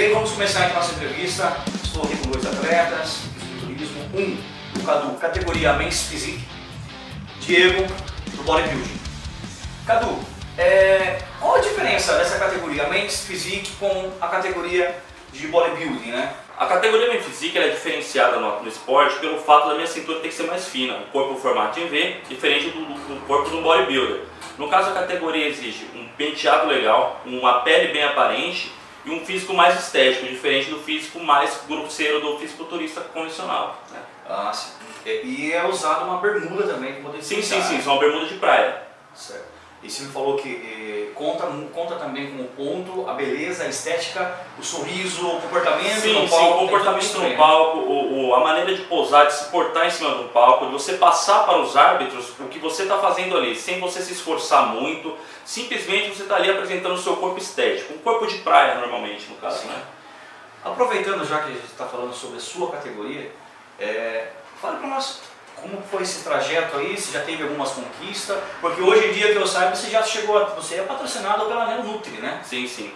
Ok, vamos começar aqui a nossa entrevista. Estou aqui com dois atletas, fisiculturismo, do Cadu, categoria Men's Physique, Diego, do Bodybuilding. Cadu, qual a diferença dessa categoria Men's Physique com a categoria de Bodybuilding, né? A categoria Men's Physique é diferenciada no esporte pelo fato da minha cintura ter que ser mais fina, o corpo formato em V, diferente do corpo do bodybuilder. No caso, a categoria exige um penteado legal, uma pele bem aparente e um físico mais estético, diferente do físico mais grosseiro do fisiculturista convencional, né? Ah, sim. E é usado uma bermuda também para poder Sim, são uma bermuda de praia. Certo. E você me falou que conta também como ponto a beleza, a estética, o sorriso, o comportamento no palco. Sim, o comportamento no palco, a maneira de posar, de se portar em cima do palco, de você passar para os árbitros o que você está fazendo ali, sem você se esforçar muito, simplesmente você está ali apresentando o seu corpo estético, um corpo de praia normalmente no caso, né? Aproveitando já que a gente está falando sobre a sua categoria, fale para nós como foi esse trajeto aí, se já teve algumas conquistas, porque hoje em dia que eu saiba, você é patrocinado pela Neo Nutri, né? Sim.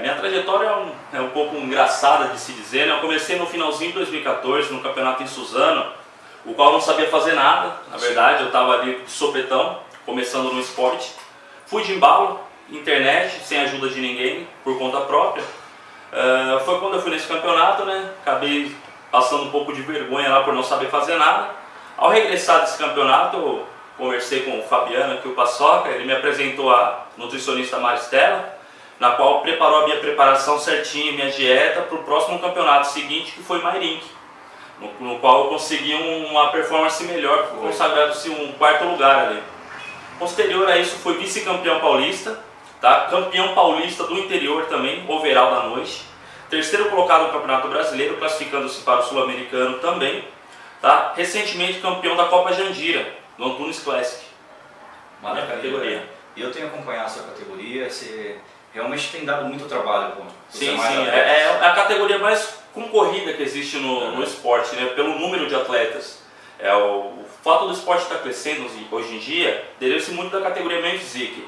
Minha trajetória é um pouco engraçada de se dizer, né? Eu comecei no finalzinho de 2014, no campeonato em Suzano, o qual eu não sabia fazer nada, na verdade, eu estava ali de sopetão, começando no esporte. Fui de embalo, internet, sem ajuda de ninguém, por conta própria. Foi quando eu fui nesse campeonato, né? Acabei passando um pouco de vergonha lá por não saber fazer nada. Ao regressar desse campeonato, eu conversei com o Fabiano aqui, o Paçoca, ele me apresentou a nutricionista Maristela, na qual preparou a minha preparação certinha, minha dieta, para o próximo campeonato seguinte, que foi Mairink, no qual eu consegui uma performance melhor, consagrado-se um quarto lugar ali. Posterior a isso, fui vice-campeão paulista, tá? Campeão paulista do interior também, overall da noite. Terceiro colocado no Campeonato Brasileiro, classificando-se para o Sul-Americano também. Tá? Recentemente campeão da Copa Jandira, no Antunes Classic. Maravilha. Categoria. Eu tenho acompanhado a sua categoria, você realmente tem dado muito trabalho. Sim, é a categoria mais concorrida que existe no esporte, né? Pelo número de atletas. O fato do esporte estar crescendo hoje em dia deve-se muito da categoria Men's Physique.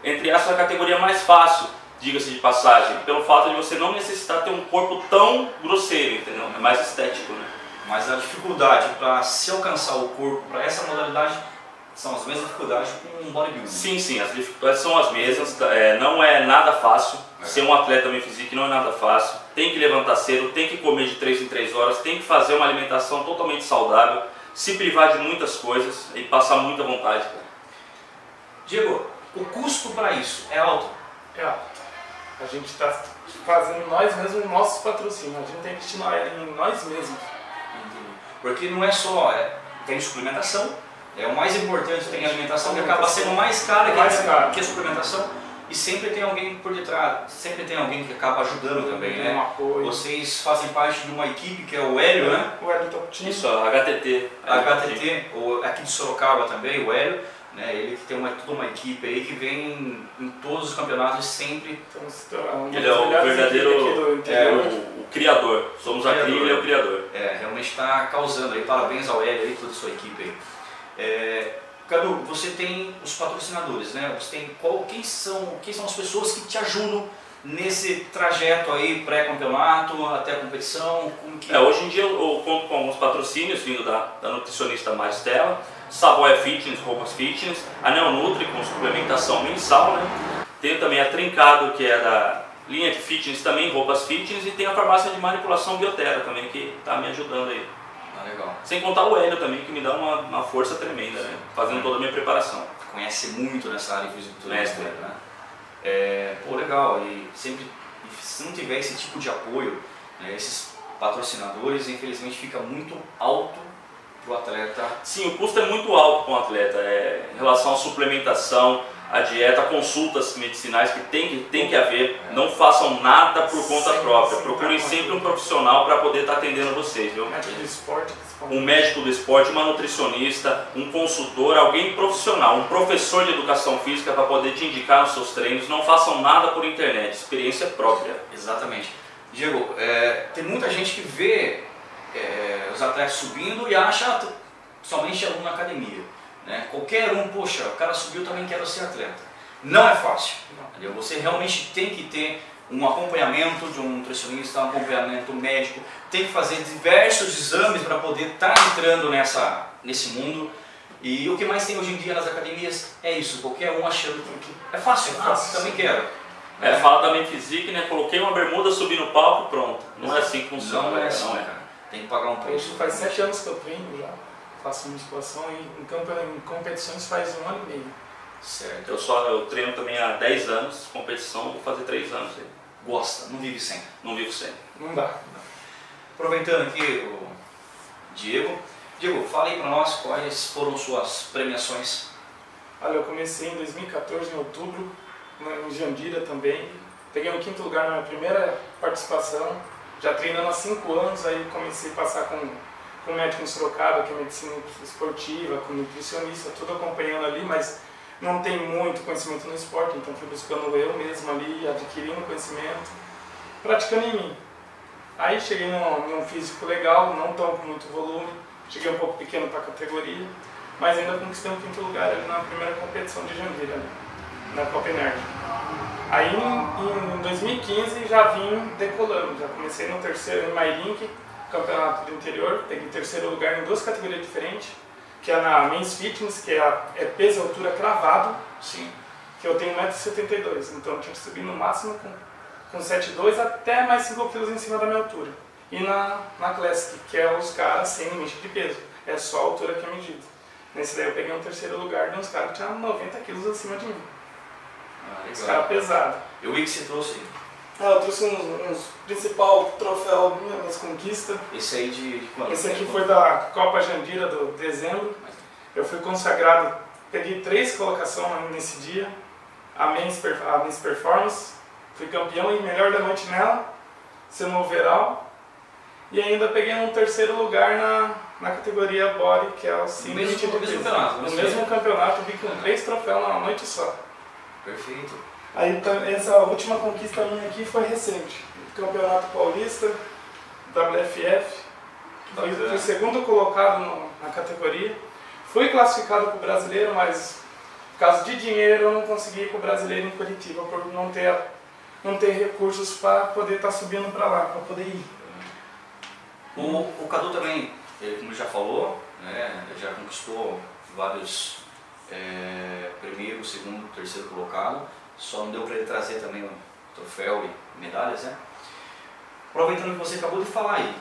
Entre essas, a categoria mais fácil, diga-se de passagem, pelo fato de você não necessitar ter um corpo tão grosseiro, entendeu? É mais estético, né? Mas a dificuldade para se alcançar o corpo para essa modalidade são as mesmas dificuldades com um bodybuilding? Sim, as dificuldades são as mesmas, não é nada fácil, ser um atleta Men's Physique não é nada fácil, tem que levantar cedo, tem que comer de 3 em 3 horas, tem que fazer uma alimentação totalmente saudável, se privar de muitas coisas e passar muita vontade, cara. Diego, o custo para isso é alto? É alto. A gente está fazendo nós mesmos nossos patrocínios, a gente tem que estimular ele em nós mesmos. Porque não é só, tem suplementação, o mais importante tem a alimentação, que acaba sendo mais cara que a suplementação, e sempre tem alguém por detrás, sempre tem alguém que acaba ajudando também, né? Um apoio. Vocês fazem parte de uma equipe que é o Hélio, né? O Hélio Toptini. Isso, a HTT. A HTT, aqui de Sorocaba também, o Hélio, né? Ele que tem toda uma equipe aí que vem em todos os campeonatos sempre. Ele é o verdadeiro, o criador. Somos a cria, ele é o criador. Realmente está causando aí, parabéns ao Hélio e toda a sua equipe aí. Cadu, você tem os patrocinadores, né? Você tem quem são as pessoas que te ajudam nesse trajeto aí, pré-campeonato, até a competição? Hoje em dia eu conto com alguns patrocínios vindo da nutricionista Maristela, Savoia Fitness, roupas fitness, a Neo Nutri com suplementação mensal, né? Tenho também a Trincado, que é da linha de fitness também, roupas fitness, e tem a farmácia de manipulação Bioterra também, que está me ajudando aí. Legal. Sem contar o Hélio também, que me dá uma força tremenda, né? Fazendo toda a minha preparação. Conhece muito nessa área de fisiculturismo, né? Legal. E sempre, se não tiver esse tipo de apoio, né, esses patrocinadores, infelizmente fica muito alto para o atleta. Sim, o custo é muito alto para o atleta, em relação à suplementação, a dieta, consultas medicinais que tem que haver. Não façam nada por conta própria. Procurem sempre um profissional para poder estar atendendo vocês, viu? Um médico do esporte, uma nutricionista, um consultor, alguém profissional, um professor de educação física para poder te indicar nos seus treinos. Não façam nada por internet, experiência própria. Exatamente. Diego, tem muita gente que vê os atletas subindo e acha somente aluno na academia. Né? Qualquer um, poxa, o cara subiu, também quero ser atleta. Não é fácil. Entendeu? Você realmente tem que ter um acompanhamento de um nutricionista, um acompanhamento médico, tem que fazer diversos exames para poder estar entrando nesse mundo. E o que mais tem hoje em dia nas academias é isso, qualquer um achando que é fácil, também quero. Fala da Menphysique, né? Coloquei uma bermuda, subi no palco, pronto. Não é assim que funciona. Não é assim, cara. Tem que pagar um preço. Hoje faz 7 anos que eu treino já, faço musculação e em competições faz 1 ano e meio. Certo. Eu treino também há 10 anos, competição, vou fazer 3 anos aí. Gosta, não vive sem. Não vivo sem. Não dá. Aproveitando aqui o Diego, fala aí para nós quais foram suas premiações. Olha, eu comecei em 2014, em outubro, em Jandira também. Peguei o 5º lugar na minha primeira participação, já treinando há 5 anos, aí comecei a passar com um médico em Sorocaba, que é medicina esportiva, com nutricionista, tudo acompanhando ali, mas não tem muito conhecimento no esporte, então fui buscando eu mesmo ali, adquirindo conhecimento, praticando em mim. Aí cheguei num físico legal, não tão com muito volume, cheguei um pouco pequeno para a categoria, mas ainda conquistei o 5º lugar ali na primeira competição de Jandira, na Copa Nerd. Aí em 2015 já vim decolando, já comecei no terceiro em Mairink, campeonato do interior, peguei 3º lugar em 2 categorias diferentes, que é na Men's Fitness, que é peso e altura cravado, sim, que eu tenho 1,72 m, então eu tinha que subir no máximo com 7,2 até mais 5 kg em cima da minha altura. E na Classic, que é os caras sem limite de peso, é só a altura que é medida. Nesse daí eu peguei um 3º lugar de uns caras que tinham 90 kg acima de mim. Os caras pesados. Eu vi que você trouxe. Eu trouxe uns principal troféu minhas conquistas. Esse aí de quando? Esse aqui foi da Copa Jandira do dezembro. Eu fui consagrado, peguei 3 colocações nesse dia. A Men's Performance, fui campeão e melhor da noite nela, sendo overall. E ainda peguei um 3º lugar na categoria Body, que é o no mesmo campeonato. No mesmo campeonato, eu vi com 3 troféus na noite só. Perfeito. Aí essa última conquista minha aqui foi recente. Campeonato Paulista, WFF. Fui 2º colocado na categoria. Fui classificado para o brasileiro, mas por causa de dinheiro eu não consegui ir para o brasileiro em Curitiba, por não ter recursos para poder estar subindo para lá, para poder ir. O Cadu também, como ele já falou, né, já conquistou vários primeiro, segundo, terceiro colocado, só não deu para ele trazer também o troféu e medalhas, né? Aproveitando que você acabou de falar aí,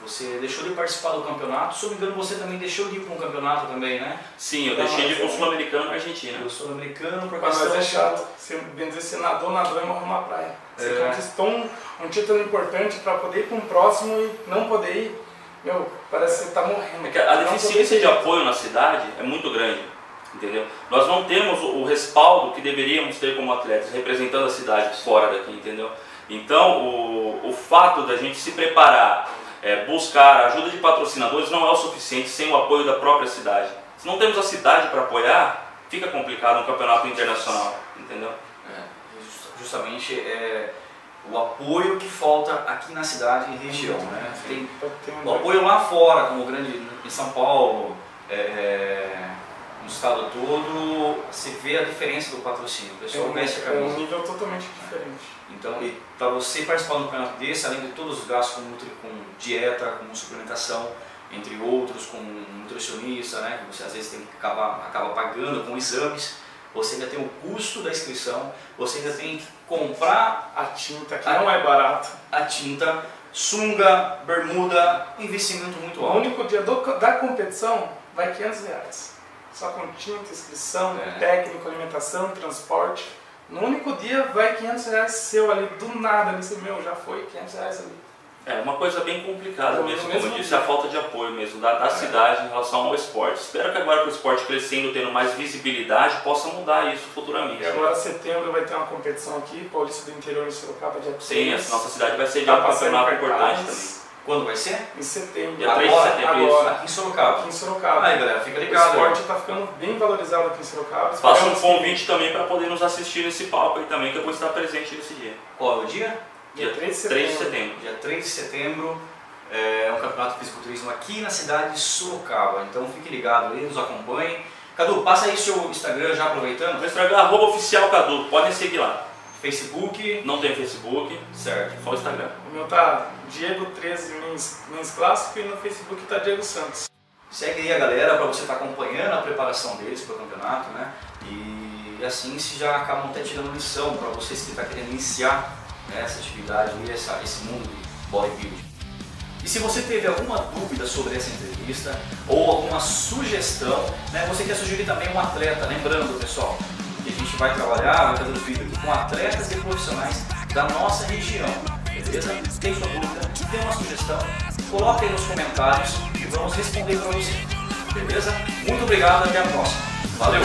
você deixou de participar do campeonato, se eu não me engano você também deixou de ir para um campeonato também, né? Sim, eu deixei de ir para o Sul-Americano na Argentina. O Sul-Americano, por Mas é chato, bem dizer, você nadou e morreu na praia. Você conquistou um título importante para poder ir para um próximo e não poder ir, meu, parece que você está morrendo. É que a deficiência de apoio na cidade é muito grande, entendeu? Nós não temos o respaldo que deveríamos ter como atletas, representando a cidade fora daqui, entendeu? Então, o fato da gente se preparar, buscar a ajuda de patrocinadores não é o suficiente sem o apoio da própria cidade. Se não temos a cidade para apoiar, fica complicado um campeonato internacional, entendeu? Justamente o apoio que falta aqui na cidade e região, né? Tem o apoio lá fora, como em São Paulo, no estado todo, você vê a diferença do patrocínio. O pessoal veste a camisa. É um nível totalmente diferente. Então, para você participar de um campeonato desse, além de todos os gastos com dieta, com suplementação, entre outros, com nutricionista, né, que você às vezes tem que acaba pagando com exames, você ainda tem o custo da inscrição, você ainda tem que comprar a tinta, que não é barato. A tinta, sunga, bermuda, um investimento muito alto. O único dia da competição vai R$500. Só com tinta, inscrição, técnico, alimentação, transporte. No único dia vai R$500 seu ali, do nada, ali, meu, já foi R$500 ali. É uma coisa bem complicada mesmo, como eu disse, a falta de apoio mesmo da cidade em relação ao esporte. Espero que agora com o esporte crescendo, tendo mais visibilidade, possa mudar isso futuramente. E agora em setembro vai ter uma competição aqui, Paulista do Interior em Sorocaba, dia 3. Sim, a nossa cidade vai ser de um campeonato importante também. Quando vai ser? Em setembro. Dia 3 de setembro, agora, aqui em Sorocaba. Aqui em Sorocaba. Aí galera, fica ligado. O esporte está ficando bem valorizado aqui em Sorocaba. Faça um convite também para poder nos assistir nesse palco aí também, que eu vou estar presente nesse dia. Qual é o dia? Dia 3 de setembro. Dia 3 de setembro. É um campeonato de fisiculturismo aqui na cidade de Sorocaba. Então fique ligado aí, nos acompanhe. Cadu, passa aí seu Instagram já aproveitando. Meu Instagram é @oficialcadu, podem seguir lá. Facebook? Não tem Facebook. Certo. Só o Instagram. O meu tá Diego 13 Men's Clássico e no Facebook tá Diego Santos. Segue aí a galera para você estar acompanhando a preparação deles para o campeonato, né? E assim se já acabam até tirando lição para vocês que estão querendo iniciar, né, essa atividade e esse mundo de bodybuilding. E se você teve alguma dúvida sobre essa entrevista ou alguma sugestão, né, você quer sugerir também um atleta, lembrando pessoal, que a gente vai trabalhar, vai fazer um vídeo aqui com atletas e profissionais da nossa região, beleza? Tem sua dúvida, tem uma sugestão, coloque aí nos comentários e vamos responder para você, beleza? Muito obrigado, até a próxima. Valeu!